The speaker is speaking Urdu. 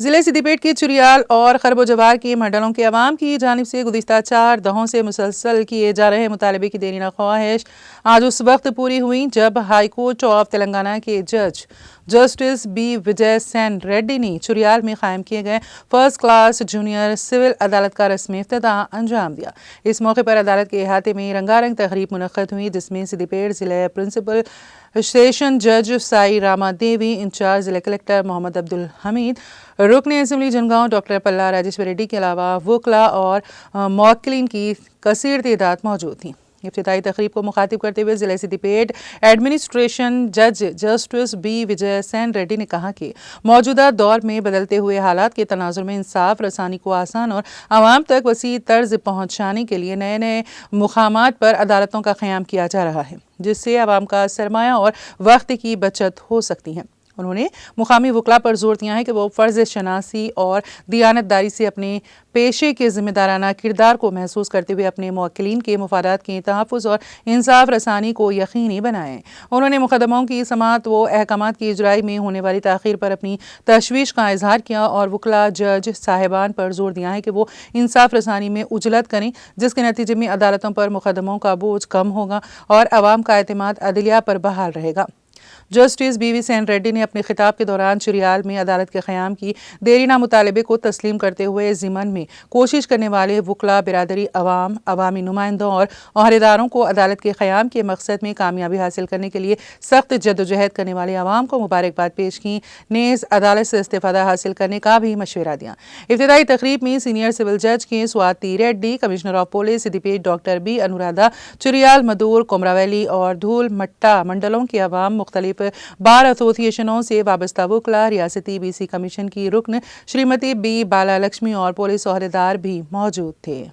ضلع سدیپیٹ کے چریال اور خرب و جوار کے منڈلوں کے عوام کی جانب سے گزشتہ 4 دہوں سے مسلسل کیے جا رہے مطالبے کی دیرینہ خواہش آج اس وقت پوری ہوئی جب ہائی کورٹ آف تلنگانہ کے جج justice B Vijaysen Reddy نے چریال میں قائم کیے گئے فرسٹ کلاس جونیئر سول عدالت کا رسمی افتتاح انجام دیا۔ اس موقع پر عدالت کے احاطے میں رنگا رنگ تقریب منعقد ہوئی جس میں سدیپیٹ ضلع پرنسپل سیشن جج سائی راما دیوی، انچارج ضلع کلکٹر محمد عبدالحمید، رکن اسمبلی جنگاؤں ڈاکٹر پلا راجیشور ریڈی کے علاوہ وکلاء اور موکلین کی کثیر تعداد موجود تھیں۔ افتتاحی تقریب کو مخاطب کرتے ہوئے ضلع سدیپیٹ ایڈمنسٹریشن جج justice B Vijaysen Reddy نے کہا کہ موجودہ دور میں بدلتے ہوئے حالات کے تناظر میں انصاف رسانی کو آسان اور عوام تک وسیع طرز پہنچانے کے لیے نئے نئے مقامات پر عدالتوں کا قیام کیا جا رہا ہے، جس سے عوام کا سرمایہ اور وقت کی بچت ہو سکتی ہے۔ انہوں نے مقامی وکلاء پر زور دیا ہے کہ وہ فرض شناسی اور دیانت داری سے اپنے پیشے کے ذمہ دارانہ کردار کو محسوس کرتے ہوئے اپنے موکلین کے مفادات کے تحفظ اور انصاف رسانی کو یقینی بنائیں۔ انہوں نے مقدموں کی سماعت و احکامات کی اجرائی میں ہونے والی تاخیر پر اپنی تشویش کا اظہار کیا اور وکلاء جج صاحبان پر زور دیا ہے کہ وہ انصاف رسانی میں عجلت کریں، جس کے نتیجے میں عدالتوں پر مقدموں کا بوجھ کم ہوگا اور عوام کا اعتماد عدلیہ پر بحال رہے گا۔ Justice B V Sen Reddy نے اپنے خطاب کے دوران چریال میں عدالت کے قیام کی دیرینہ مطالبے کو تسلیم کرتے ہوئے ضمن میں کوشش کرنے والے وکلاء، برادری، عوام، عوامی نمائندوں اور عہدیداروں کو عدالت کے قیام کے مقصد میں کامیابی حاصل کرنے کے لیے سخت جدوجہد کرنے والے عوام کو مبارکباد پیش کی، نیز عدالت سے استفادہ حاصل کرنے کا بھی مشورہ دیا۔ افتتاحی تقریب میں سینئر سول جج K Swati Reddy, commissioner of police Siddipet doctor B Anuradha, Cheriyal, Maddur, Komuravelli اور دھول مٹا منڈلوں کے عوام، مختلف بار ایسوسی ایشنوں سے وابستہ وکلاء، ریاستی بی سی کمیشن کی رکن شریمتی بی بالا لکشمی اور پولیس عہدیدار بھی موجود تھے۔